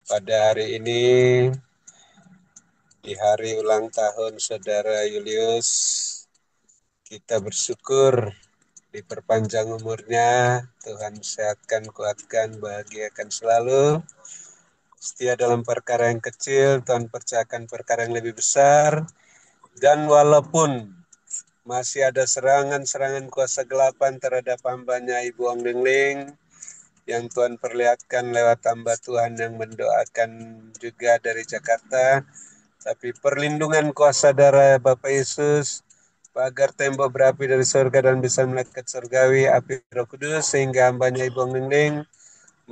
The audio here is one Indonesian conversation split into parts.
Pada hari ini, di hari ulang tahun Saudara Julius, kita bersyukur diperpanjang umurnya, Tuhan sehatkan, kuatkan, bahagiakan selalu. Setia dalam perkara yang kecil, Tuhan percayakan perkara yang lebih besar. Dan walaupun masih ada serangan-serangan kuasa gelapan terhadap hambanya Ibu Ong Lingling, yang Tuhan perlihatkan lewat hamba Tuhan yang mendoakan juga dari Jakarta, tapi perlindungan kuasa darah Bapak Yesus, pagar tembok berapi dari surga dan bisa melekat surgawi, api Roh Kudus, sehingga hambanya Ibu Ong Lingling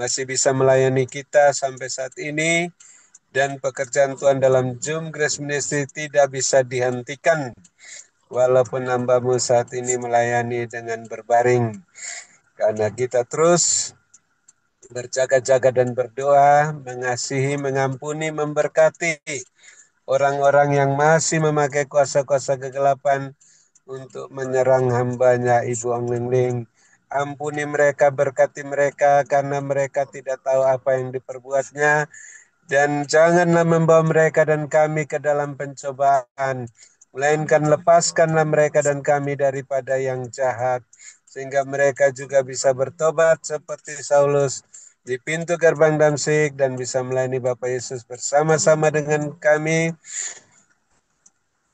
masih bisa melayani kita sampai saat ini, dan pekerjaan Tuhan dalam Zoom Grace Ministry tidak bisa dihentikan, walaupun hambamu saat ini melayani dengan berbaring, karena kita terus berjaga-jaga dan berdoa, mengasihi, mengampuni, memberkati orang-orang yang masih memakai kuasa-kuasa kegelapan untuk menyerang hambanya Ibu Ong Lingling. Ampuni mereka, berkati mereka, karena mereka tidak tahu apa yang diperbuatnya. Dan janganlah membawa mereka dan kami ke dalam pencobaan, melainkan lepaskanlah mereka dan kami daripada yang jahat, sehingga mereka juga bisa bertobat seperti Saulus di pintu gerbang Damsyik dan bisa melayani Bapak Yesus bersama-sama dengan kami,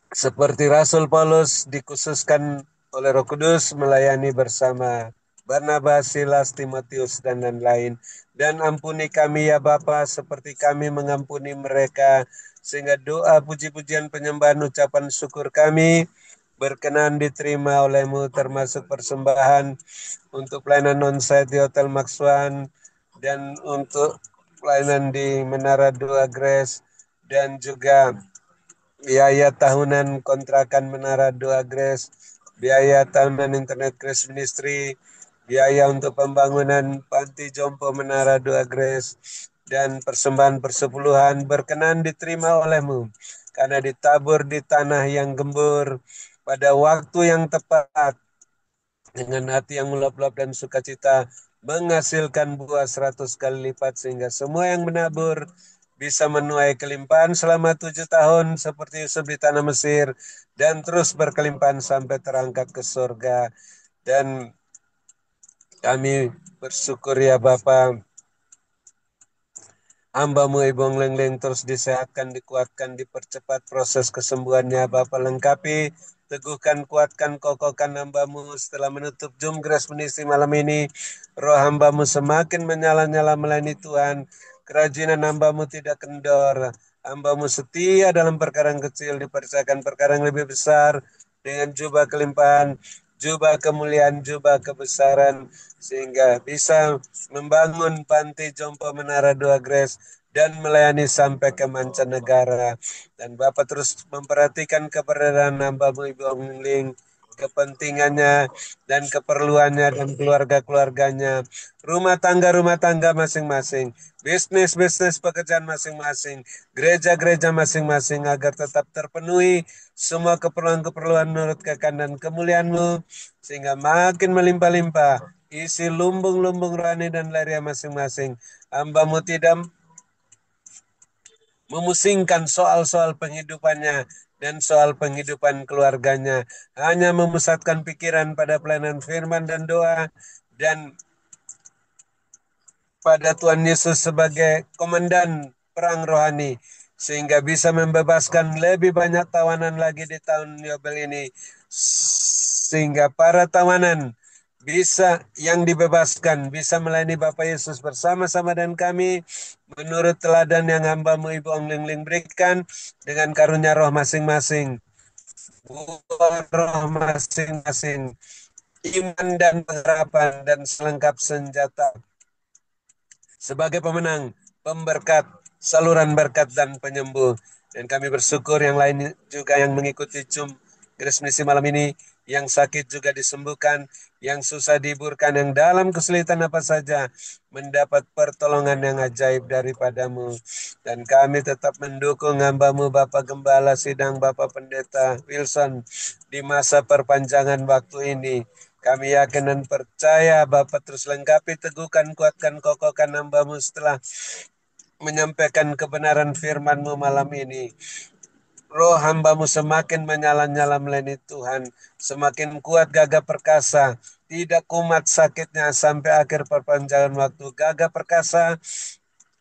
seperti Rasul Paulus dikhususkan oleh Roh Kudus melayani bersama Barnabas, Silas, Timotius, dan lain-lain. Dan ampuni kami ya Bapa, seperti kami mengampuni mereka, sehingga doa, puji-pujian, penyembahan, ucapan syukur kami berkenan diterima oleh-Mu, termasuk persembahan untuk pelayanan non-site di Hotel Maxwan, dan untuk pelayanan di Menara Dua Grace, dan juga biaya tahunan kontrakan Menara Dua Grace, biaya tahunan Internet Grace Ministry, biaya untuk pembangunan Panti Jompo Menara Dua Grace, dan persembahan persepuluhan berkenan diterima oleh-Mu, karena ditabur di tanah yang gembur pada waktu yang tepat, dengan hati yang meluap-luap dan sukacita, menghasilkan buah 100 kali lipat, sehingga semua yang menabur bisa menuai kelimpahan selama 7 tahun seperti Yusuf di tanah Mesir, dan terus berkelimpahan sampai terangkat ke surga. Dan kami bersyukur ya Bapa, hamba-Mu Ibu Ong Lingling terus disehatkan, dikuatkan, dipercepat proses kesembuhannya. Bapa lengkapi, teguhkan, kuatkan, kokohkan hamba-Mu setelah menutup Zoom Grace Ministry malam ini. Roh hamba-Mu semakin menyala-nyala melayani Tuhan. Kerajinan hamba-Mu tidak kendor. Hamba-Mu setia dalam perkara yang kecil, dipercayakan perkara yang lebih besar, dengan jubah kelimpahan, jubah kemuliaan, jubah kebesaran, sehingga bisa membangun Panti Jompo Menara Dua Grace dan melayani sampai ke mancanegara. Dan Bapak terus memperhatikan keberadaan hamba-Mu Ibu Ong Lingling, kepentingannya dan keperluannya dan keluarga-keluarganya, rumah tangga masing-masing, bisnis-bisnis pekerjaan masing-masing, gereja-gereja masing-masing, agar tetap terpenuhi semua keperluan-keperluan menurut kehendak dan kemuliaan-Mu, sehingga makin melimpah-limpah isi lumbung-lumbung rohani dan lahiriah masing-masing. Hamba-Mu tidak memusingkan soal-soal penghidupannya dan soal penghidupan keluarganya, hanya memusatkan pikiran pada pelayanan firman dan doa, dan pada Tuhan Yesus sebagai komandan perang rohani, sehingga bisa membebaskan lebih banyak tawanan lagi di tahun Yobel ini, sehingga para tawanan bisa yang dibebaskan bisa melayani Bapak Yesus bersama-sama dan kami, menurut teladan yang hamba-Mu Ibu Ong Lingling berikan, dengan karunia roh masing-masing, buah roh masing-masing, iman dan pengharapan dan selengkap senjata sebagai pemenang, pemberkat, saluran berkat dan penyembuh. Dan kami bersyukur yang lain juga yang mengikuti Zoom Grace Misi malam ini, yang sakit juga disembuhkan, yang susah dihiburkan, yang dalam kesulitan apa saja mendapat pertolongan yang ajaib daripadamu. Dan kami tetap mendukung hamba-Mu Bapak Gembala Sidang, Bapak Pendeta Wilson, di masa perpanjangan waktu ini. Kami yakin dan percaya Bapak terus lengkapi, teguhkan, kuatkan, kokohkan hamba-Mu setelah menyampaikan kebenaran firman-Mu malam ini. Roh hamba-Mu semakin menyala-nyala melayani Tuhan, semakin kuat gagah perkasa, tidak kumat sakitnya sampai akhir perpanjangan waktu. Gagah perkasa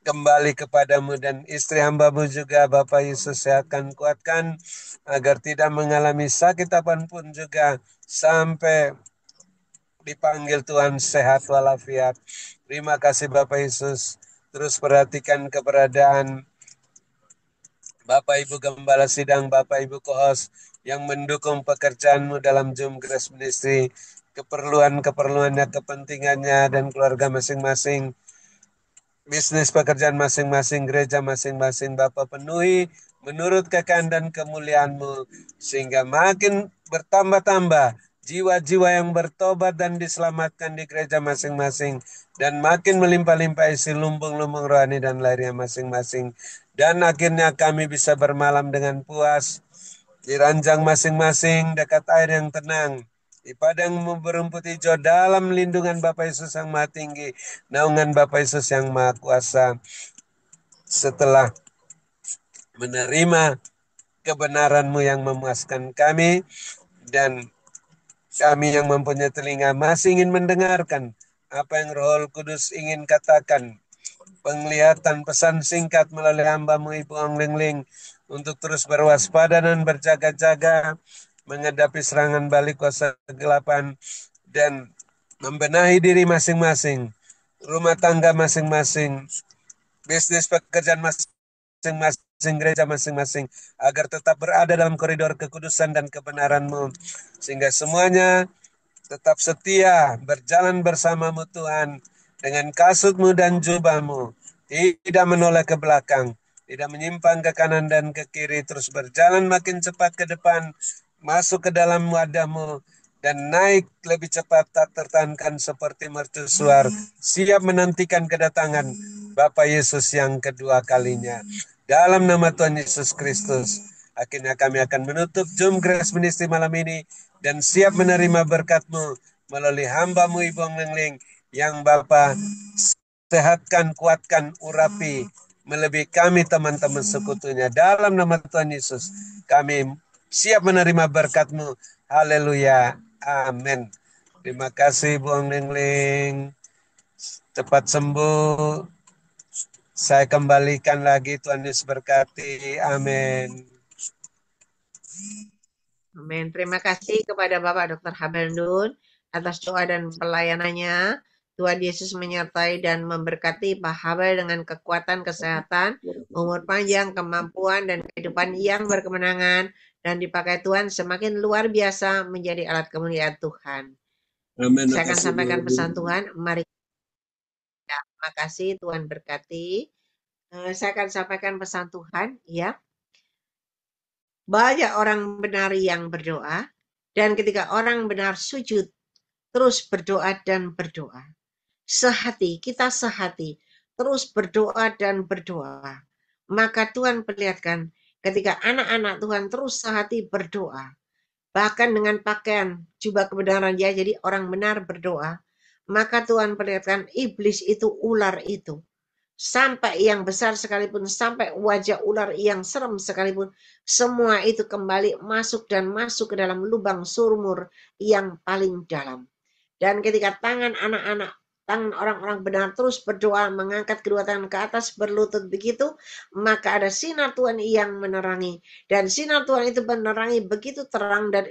kembali kepadamu dan istri hamba-Mu juga Bapak Yesus sehatkan, kuatkan agar tidak mengalami sakit apapun juga sampai dipanggil Tuhan sehat walafiat. Terima kasih Bapak Yesus. Terus perhatikan keberadaan Bapak Ibu Gembala Sidang, Bapak Ibu Kohos yang mendukung pekerjaanmu dalam Zoom Grace Ministry, keperluannya, kepentingannya, dan keluarga masing-masing, bisnis pekerjaan masing-masing, gereja masing-masing, Bapak penuhi menurut kekayaan dan kemuliaan-Mu, sehingga makin bertambah-tambah jiwa-jiwa yang bertobat dan diselamatkan di gereja masing-masing, dan makin melimpah-limpah isi lumbung-lumbung rohani dan lahirnya masing-masing. Dan akhirnya kami bisa bermalam dengan puas di ranjang masing-masing dekat air yang tenang, di padang berumput hijau dalam lindungan Bapa Yesus yang Maha Tinggi, naungan Bapa Yesus yang Maha Kuasa. Setelah menerima kebenaran-Mu yang memuaskan kami, dan kami yang mempunyai telinga masih ingin mendengarkan apa yang Roh Kudus ingin katakan. Penglihatan pesan singkat melalui hamba-Mu Ibu Ong Ling Ling untuk terus berwaspada dan berjaga-jaga menghadapi serangan balik kuasa kegelapan dan membenahi diri masing-masing, rumah tangga masing-masing, bisnis pekerjaan masing-masing, gereja masing-masing, agar tetap berada dalam koridor kekudusan dan kebenaran-Mu, sehingga semuanya tetap setia berjalan bersama-Mu Tuhan, dengan kasut-Mu dan jubah-Mu, tidak menoleh ke belakang, tidak menyimpang ke kanan dan ke kiri, terus berjalan makin cepat ke depan, masuk ke dalam wadah-Mu, dan naik lebih cepat tak tertahankan seperti mercusuar, siap menantikan kedatangan Bapa Yesus yang kedua kalinya. Dalam nama Tuhan Yesus Kristus, akhirnya kami akan menutup Zoom Grace Ministry malam ini dan siap menerima berkat-Mu melalui hamba-Mu Ibu Ong Ling Ling yang Bapa sehatkan, kuatkan, urapi melebihi kami teman-teman sekutunya. Dalam nama Tuhan Yesus, kami siap menerima berkat-Mu. Haleluya. Amin. Terima kasih Bu Ong Ling Ling. Cepat sembuh. Saya kembalikan lagi, Tuhan Yesus berkati. Amin. Amin. Terima kasih kepada Bapak Dr. Habel Nun atas doa dan pelayanannya. Tuhan Yesus menyertai dan memberkati Pak Habel dengan kekuatan, kesehatan, umur panjang, kemampuan, dan kehidupan yang berkemenangan, dan dipakai Tuhan semakin luar biasa menjadi alat kemuliaan Tuhan. Amin. Saya akan sampaikan pesan Tuhan. Mari. Terima kasih, Tuhan berkati. Saya akan sampaikan pesan Tuhan, ya. Banyak orang benar yang berdoa, dan ketika orang benar sujud, terus berdoa dan berdoa. Sehati, kita sehati, terus berdoa dan berdoa. Maka Tuhan perlihatkan ketika anak-anak Tuhan terus sehati berdoa, bahkan dengan pakaian jubah kebenaran dia, jadi orang benar berdoa, maka Tuhan perlihatkan iblis itu, ular itu, sampai yang besar sekalipun, sampai wajah ular yang serem sekalipun, semua itu kembali masuk dan masuk ke dalam lubang sumur yang paling dalam. Dan ketika tangan anak-anak, tangan orang-orang benar terus berdoa, mengangkat kedua tangan ke atas, berlutut begitu, maka ada sinar Tuhan yang menerangi. Dan sinar Tuhan itu menerangi begitu terang, dan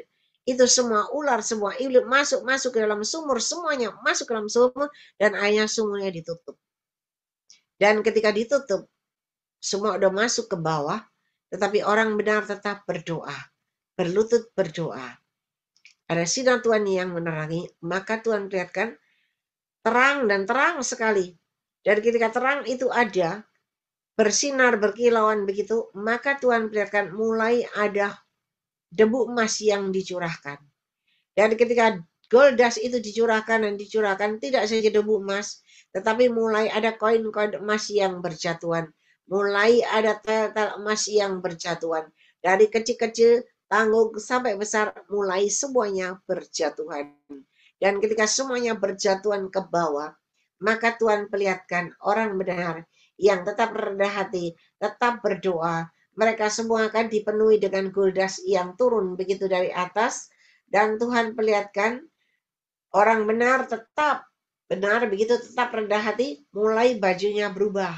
itu semua ular, semua iblis masuk ke dalam sumur, semuanya masuk ke dalam sumur, dan akhirnya sumurnya ditutup. Dan ketika ditutup, semua udah masuk ke bawah, tetapi orang benar tetap berdoa, berlutut berdoa. Ada sinar Tuhan yang menerangi, maka Tuhan perlihatkan terang dan terang sekali. Dan ketika terang itu ada, bersinar, berkilauan begitu, maka Tuhan perlihatkan mulai ada debu emas yang dicurahkan. Dan ketika gold dust itu dicurahkan dan dicurahkan, tidak saja debu emas, tetapi mulai ada koin-koin emas yang berjatuhan. Mulai ada tel-tel emas yang berjatuhan. Dari kecil-kecil, tanggung sampai besar, mulai semuanya berjatuhan. Dan ketika semuanya berjatuhan ke bawah, maka Tuhan perlihatkan orang benar yang tetap rendah hati, tetap berdoa. Mereka semua akan dipenuhi dengan guldas yang turun begitu dari atas, dan Tuhan perlihatkan orang benar tetap benar begitu, tetap rendah hati, mulai bajunya berubah.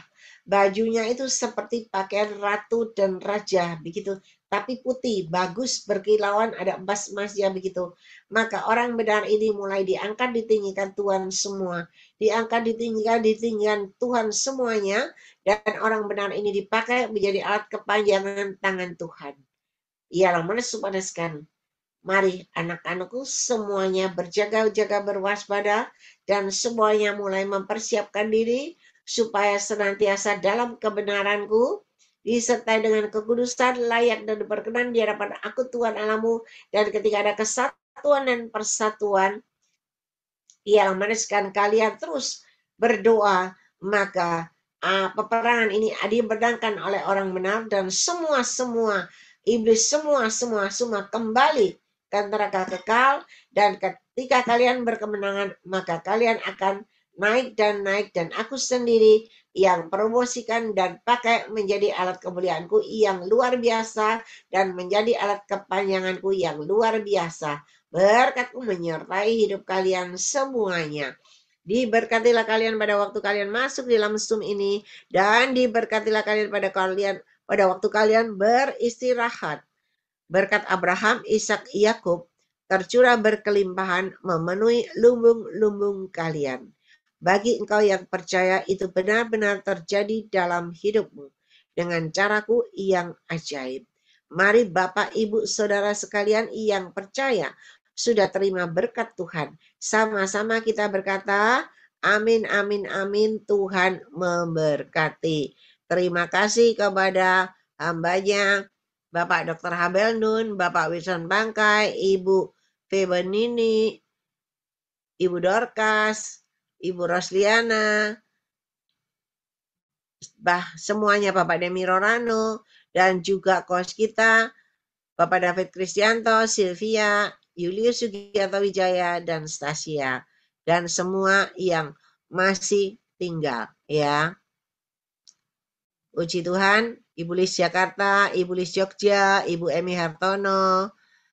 Bajunya itu seperti pakaian ratu dan raja begitu, tapi putih, bagus, berkilauan, ada emas-emasnya begitu. Maka orang benar ini mulai diangkat ditinggikan Tuhan semua, diangkat ditinggikan Tuhan semuanya, dan orang benar ini dipakai menjadi alat kepanjangan tangan Tuhan. Ialah menesu-paneskan. Mari anak-anakku semuanya berjaga-jaga berwaspada dan semuanya mulai mempersiapkan diri supaya senantiasa dalam kebenaranku disertai dengan kekudusan layak dan berkenan di hadapan aku Tuhan Allahmu, dan ketika ada kesatuan dan persatuan yang meneruskan kalian terus berdoa, maka peperangan ini dimenangkan oleh orang benar, dan semua iblis semua kembali ke neraka kekal. Dan ketika kalian berkemenangan, maka kalian akan naik, dan aku sendiri yang promosikan dan pakai menjadi alat kemuliaanku yang luar biasa, dan menjadi alat kepanjanganku yang luar biasa. Berkatku menyertai hidup kalian semuanya. Diberkatilah kalian pada waktu kalian masuk di dalam Zoom ini, dan diberkatilah kalian pada waktu kalian beristirahat. Berkat Abraham, Ishak, Yakub tercurah berkelimpahan memenuhi lumbung-lumbung kalian. Bagi engkau yang percaya, itu benar-benar terjadi dalam hidupmu dengan caraku yang ajaib. Mari Bapak, Ibu, Saudara sekalian yang percaya sudah terima berkat Tuhan, sama-sama kita berkata, amin, amin, amin. Tuhan memberkati. Terima kasih kepada hambanya Bapak Dr. Habel Nun, Bapak Wilson Bangkai, Ibu Febenini, Ibu Dorcas, Ibu Rosliana, semuanya Bapak Demi Rorano, dan juga coach kita, Bapak David Kristianto, Sylvia, Julius Sugiarto Wijaya, dan Stasia. Dan semua yang masih tinggal, ya. Puji Tuhan, Ibu Lis Jakarta, Ibu Lis Jogja, Ibu Emi Hartono,